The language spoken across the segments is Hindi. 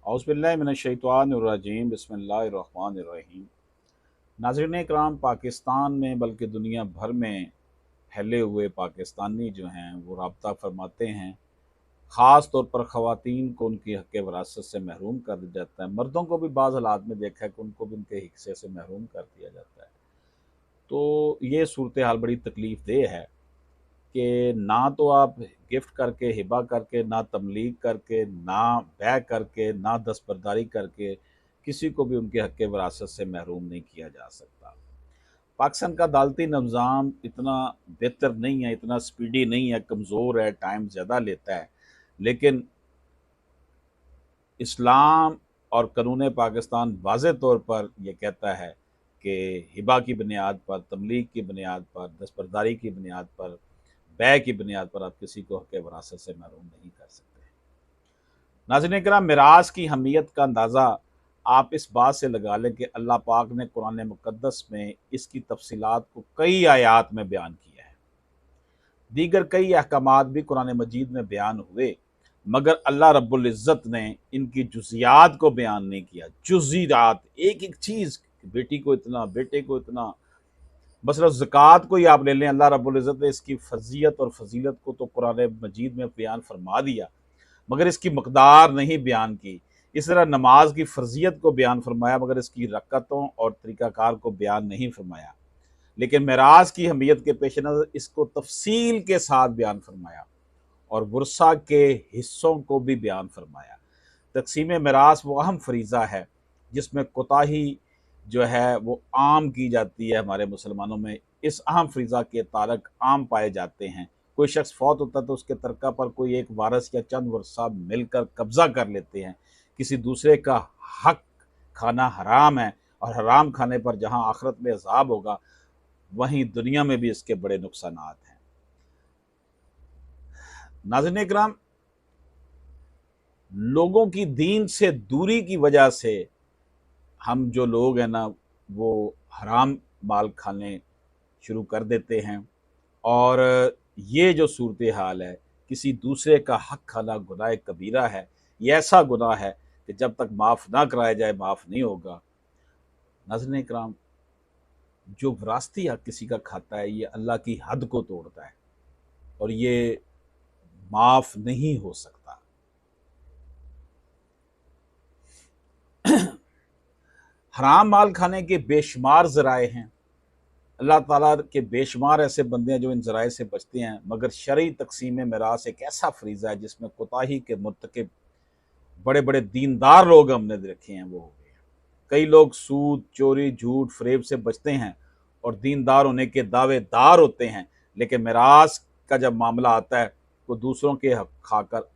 औज़ुबिल्लाहि मिनश्शैतानिर्रजीम बिस्मिल्लाहिर्रहमानिर्रहीम। नाज़रीन इकराम, पाकिस्तान में बल्कि दुनिया भर में फैले हुए पाकिस्तानी जो हैं वो राब्ता फरमाते हैं। ख़ास तौर पर ख़वातीन को उनकी हक़ वरासत से महरूम कर दिया जाता है। मर्दों को भी बाज़ हालात में देखा है कि उनको भी उनके हिस्से से महरूम कर दिया जाता है। तो ये सूरत हाल बड़ी तकलीफ़ देह है कि ना तो आप गिफ्ट करके, हिबा करके, ना तमलीग करके, ना बै करके, ना दस्तबरदारी करके किसी को भी उनके हक़ वरासत से महरूम नहीं किया जा सकता। पाकिस्तान का अदालती निज़ाम इतना बेहतर नहीं है, इतना स्पीडी नहीं है, कमज़ोर है, टाइम ज़्यादा लेता है। लेकिन इस्लाम और कानून पाकिस्तान वाज़े तौर पर यह कहता है कि हिबा की बुनियाद पर, तमलीग की बुनियाद पर, दस्तबरदारी की बुनियाद पर, बै की बुनियाद पर आप किसी को हक़ वरासत से महरूम नहीं कर सकते। नाज़रीन किराम, मिरास की अहमियत का अंदाज़ा आप इस बात से लगा लें कि अल्लाह पाक ने कुरान मुक़द्दस में इसकी तफसीलात को कई आयात में बयान किया है। दीगर कई अहकामात भी कुरान मजीद में बयान हुए, मगर अल्लाह रब्बुल इज़्ज़त ने इनकी जुज़ियात को बयान नहीं किया। जुज़ियात, एक एक चीज़, बेटी को इतना, बेटे को इतना। मसलन ज़कात को ही आप ले लें, अल्लाह रब्बुल इज़्ज़त ने इसकी फ़ज़ीयत और फ़जीलत को तो कुरान मजीद में बयान फरमा दिया, मगर इसकी मकदार नहीं बयान की। इस तरह नमाज की फ़र्जियत को बयान फरमाया, मगर इसकी रकतों और तरीक़ाकार को बयान नहीं फरमाया। लेकिन मेराज की अहमियत के पेश नज़र इसको तफसील के साथ बयान फरमाया और वरसा के हिस्सों को भी बयान फरमाया। तकसीम मेरास वो अहम फरीज़ा है जिसमें कोताही जो है वो आम की जाती है। हमारे मुसलमानों में इस अहम फरीज़ा के तारक आम पाए जाते हैं। कोई शख्स फौत होता है तो उसके तरका पर कोई एक वारस या चंद वर्सा मिलकर कब्ज़ा कर लेते हैं। किसी दूसरे का हक खाना हराम है, और हराम खाने पर जहाँ आखिरत में अज़ाब होगा, वहीं दुनिया में भी इसके बड़े नुकसानात हैं। नाज़रीन इकराम, लोगों की दीन से दूरी की वजह से हम जो लोग हैं ना, वो हराम माल खाने शुरू कर देते हैं। और ये जो सूरत हाल है, किसी दूसरे का हक खाना गुनाह कबीरा है। ये ऐसा गुनाह है कि जब तक माफ़ ना कराया जाए माफ़ नहीं होगा। नाज़रीन इकराम, जो विरासती हक किसी का खाता है, ये अल्लाह की हद को तोड़ता है और ये माफ़ नहीं हो सकता। हराम माल खाने के बेशुमार ज़राए हैं। अल्लाह ताला के बेशुमार ऐसे बंदे हैं जो इन ज़राए से बचते हैं, मगर शरई तक़सीम मिरास एक ऐसा फ़रीज़ा है जिसमें कोताही के मुर्तकिब बड़े बड़े दीनदार लोग हमने रखे हैं वो हो गए हैं। कई लोग सूद, चोरी, झूठ, फ़रेब से बचते हैं और दीनदार होने के दावेदार होते हैं, लेकिन मिरास का जब मामला आता है तो दूसरों के हक खाकर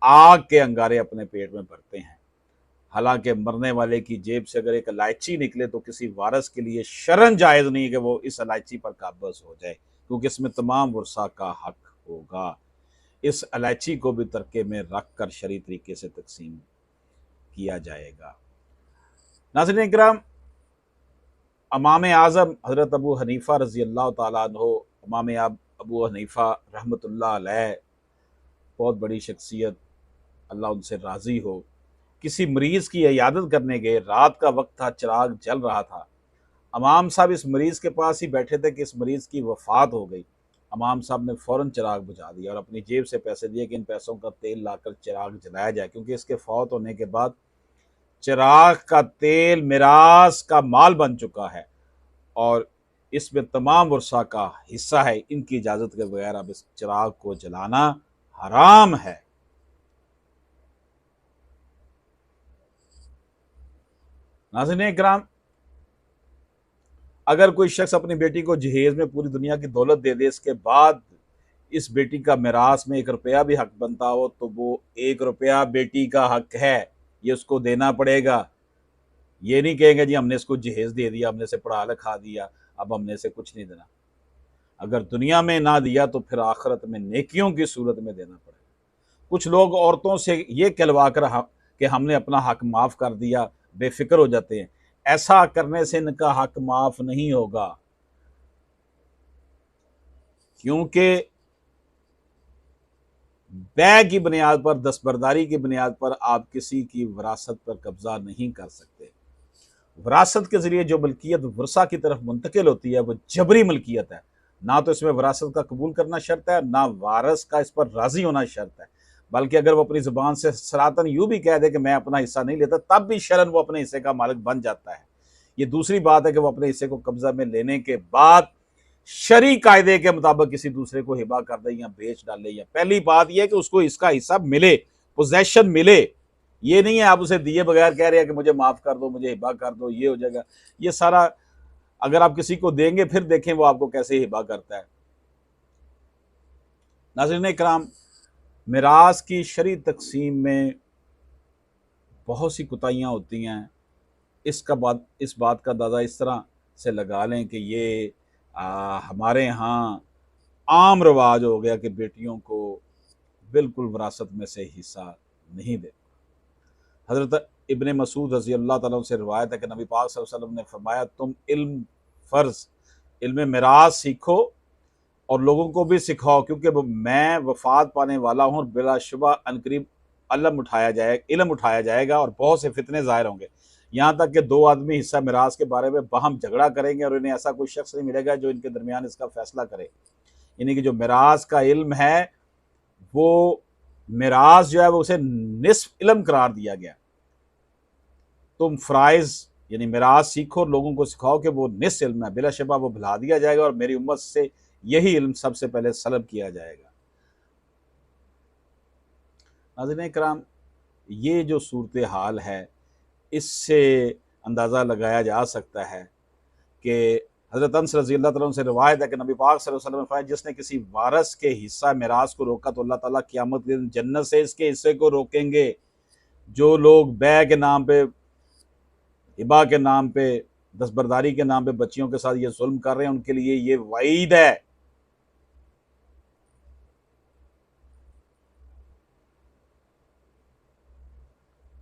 आग के अंगारे अपने पेट में भरते हैं। हालांकि मरने वाले की जेब से अगर एक इलायची निकले तो किसी वारस के लिए शरन जायज़ नहीं है कि वो इस इलायची पर काबज़ हो जाए, क्योंकि इसमें तमाम वर्सा का हक होगा। इस इलायची को भी तरके में रख कर शरई तरीके से तकसीम किया जाएगा। नाज़रीन इकराम, इमाम आज़म हज़रत अबू हनीफ़ा रज़ी अल्लाह ताला अन्हो, इमाम अबू हनीफ़ा रहमतुल्लाह अलैह, बहुत बड़ी शख्सियत, अल्लाह उनसे राज़ी हो, किसी मरीज़ की इयादत करने गए। रात का वक्त था, चिराग जल रहा था। इमाम साहब इस मरीज़ के पास ही बैठे थे कि इस मरीज़ की वफ़ात हो गई। इमाम साहब ने फ़ौरन चिराग बुझा दिया और अपनी जेब से पैसे दिए कि इन पैसों का तेल लाकर चिराग जलाया जाए, क्योंकि इसके फौत होने के बाद चिराग का तेल मिरास का माल बन चुका है और इसमें तमाम वर्सा का हिस्सा है। इनकी इजाज़त के बगैर अब इस चिराग को जलाना हराम है। नाज़रीन इकराम, अगर कोई शख्स अपनी बेटी को जहेज़ में पूरी दुनिया की दौलत दे दे, इसके बाद इस बेटी का मिरास में 1 रुपया भी हक बनता हो, तो वो 1 रुपया बेटी का हक है, ये उसको देना पड़ेगा। ये नहीं कहेंगे जी हमने इसको जहेज़ दे दिया, हमने इसे पढ़ा लिखा दिया, अब हमने इसे कुछ नहीं देना। अगर दुनिया में ना दिया तो फिर आखिरत में नेकियों की सूरत में देना पड़ेगा। कुछ लोग औरतों से ये कहलवा कर कि हमने अपना हक माफ़ कर दिया, बेफिक्र हो जाते हैं। ऐसा करने से इनका हक माफ़ नहीं होगा, क्योंकि बै की बुनियाद पर, दस्तबरदारी की बुनियाद पर आप किसी की विरासत पर कब्जा नहीं कर सकते। विरासत के ज़रिए जो मलकियत वरसा की तरफ मुंतकिल होती है वो जबरी मलकियत है। ना तो इसमें विरासत का कबूल करना शर्त है, ना वारस का इस पर राज़ी होना शर्त है। बल्कि अगर वो अपनी ज़ुबान से सरातन यूँ भी कह दे कि मैं अपना हिस्सा नहीं लेता, तब भी शरन वो अपने हिस्से का मालिक बन जाता है। ये दूसरी बात है कि वो अपने हिस्से को कब्जा में लेने के बाद शरई कायदे के मुताबिक किसी दूसरे को हिबा कर दे या बेच डाले। या पहली बात यह है कि उसको इसका हिस्सा मिले, पोजेशन मिले। ये नहीं है आप उसे दिए बगैर कह रहे हैं कि मुझे माफ़ कर दो, मुझे हिबा कर दो, ये हो जाएगा। ये सारा अगर आप किसी को देंगे फिर देखें वो आपको कैसे हिबा करता है। नाज़रीन इकराम, मिरास की शरई तकसीम में बहुत सी कोताहियाँ होती हैं। इस बात का अंदाज़ा इस तरह से लगा लें कि ये हमारे यहाँ आम रिवाज हो गया कि बेटियों को बिल्कुल विरासत में से हिस्सा नहीं दे। हज़रत इब्ने मसूद रज़ी अल्लाह तआला से रिवायत है कि नबी पाक सल्लल्लाहु अलैहि वसल्लम ने फरमाया, तुम इल्म फ़र्ज़, इल्म मिरास सीखो और लोगों को भी सिखाओ, क्योंकि मैं वफ़ात पाने वाला हूँ और बिलाशुबा अनकरीब इल्म उठाया जाएगा और बहुत से फितने ज़ाहिर होंगे। यहाँ तक कि दो आदमी हिस्सा मिरास के बारे में बाहम झगड़ा करेंगे और इन्हें ऐसा कोई शख्स नहीं मिलेगा जो इनके दरमियान इसका फ़ैसला करे। यानी कि जो मिरास का इल्म है वो मिरास जो है वो उसे निस्फ इल्म करार दिया गया। तुम फ़राइज़ यानी मिरास सीखो और लोगों को सिखाओ कि वो निस्फ इल्म है, बिलाशुबा वो भुला दिया जाएगा और मेरी उम्मत से यही इल्म सबसे पहले सलब किया जाएगा। नाज़रीन इकराम, ये जो सूरत हाल है इससे अंदाज़ा लगाया जा सकता है कि हज़रत अनस रज़ी अल्लाह तआला से रिवायत है कि नबी पाक सल्लल्लाहु अलैहि वसल्लम ने फरमाया, जिसने किसी वारस के हिस्सा मिरास को रोका तो अल्लाह ताला क़यामत के दिन जन्नत से इसके हिस्से को रोकेंगे। जो लोग बै के नाम पे, हिबा के नाम पे, दस्तबरदारी के नाम पे बच्चियों के साथ ये जुल्म कर रहे हैं उनके लिए ये वईद है।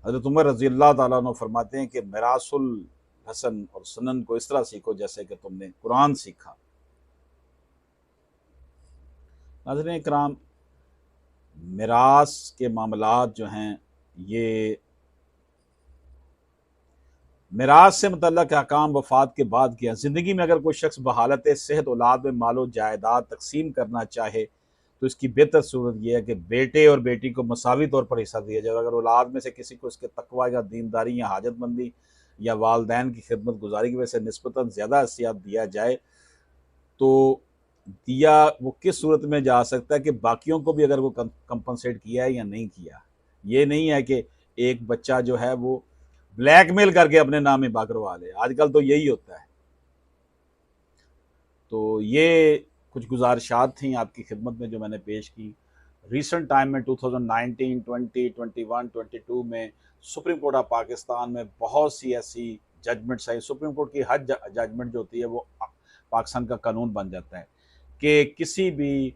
हज़रत उमर रज़ी अल्लाह तआला अन्हु फरमाते हैं कि मिरासुल हसन और सनन को इस तरह सीखो जैसे कि तुमने कुरान सीखा। नाज़रीन इकराम, मिरास के मामलात जो हैं ये मिरास से मुतल्लक़ अहकाम वफ़ात के बाद किया। ज़िंदगी में अगर कोई शख्स बहालत सेहत औलाद में मालो जायदाद तकसीम करना चाहे तो इसकी बेहतर सूरत यह है कि बेटे और बेटी को मसावी तौर पर हिस्सा दिया जाए। अगर औलाद में से किसी को इसके तकवा या दीनदारी या हाजतमंदी या वालदैन की खिदमत गुजारी की वजह से निस्बतन ज़्यादा हसियत दिया जाए तो दिया वो किस सूरत में जा सकता है कि बाकियों को भी अगर वो कंपनसेट किया है या नहीं किया। ये नहीं है कि एक बच्चा जो है वो ब्लैकमेल करके अपने नाम में हिबा करवा ले। आजकल तो यही होता है। तो ये कुछ गुजारिशात थी आपकी खिदमत में जो मैंने पेश की। रिसेंट टाइम में 2019, 20, 21, 22 में सुप्रीम कोर्ट ऑफ पाकिस्तान में बहुत सी ऐसी जजमेंट्स आई। सुप्रीम कोर्ट की हर जजमेंट जो होती है वो पाकिस्तान का कानून बन जाता है कि किसी भी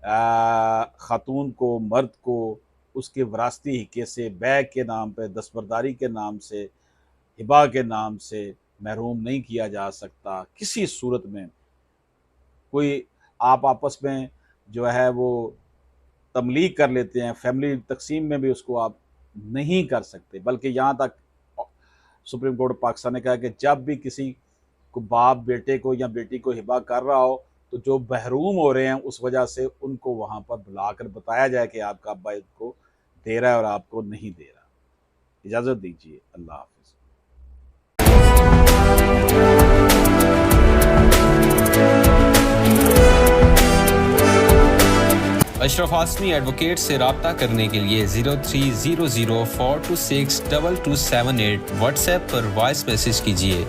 खातून को, मर्द को उसके वरासती हिस्से से बै के नाम पे, दस्तबरदारी के नाम से, हिबा के नाम से महरूम नहीं किया जा सकता किसी सूरत में। कोई आप आपस में जो है वो तमलीक कर लेते हैं, फैमिली तकसीम में भी उसको आप नहीं कर सकते। बल्कि यहाँ तक सुप्रीम कोर्ट पाकिस्तान ने कहा कि जब भी किसी को बाप बेटे को या बेटी को हिबा कर रहा हो तो जो महरूम हो रहे हैं उस वजह से उनको वहाँ पर बुलाकर बताया जाए कि आपका अब्बा इसको दे रहा है और आपको नहीं दे रहा। इजाज़त दीजिए, अल्लाह हाफ़िज़। अशरफ आसमी एडवोकेट से रब्ता करने के लिए 0300426227 व्हाट्सएप पर वॉइस मैसेज कीजिए।